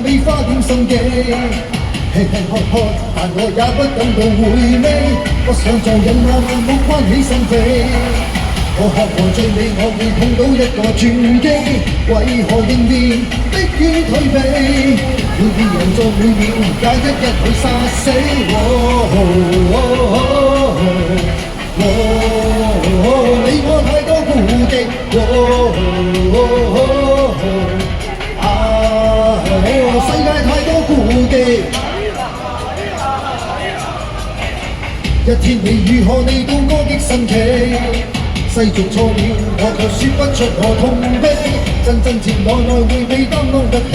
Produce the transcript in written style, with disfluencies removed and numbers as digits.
你花點心機。吃吃喝喝，但我也不感到回味。不想做人那萬木關起心扉。我渴望最美，我會碰到一個轉機。為何仍然迫於退避？每秒人做每秒，也一一去殺死。你我太多顧忌。世界太多顧忌。一天你如何你都歌擊新奇，世俗錯了我卻說不出我痛悲，真真切內內會被擔當得起。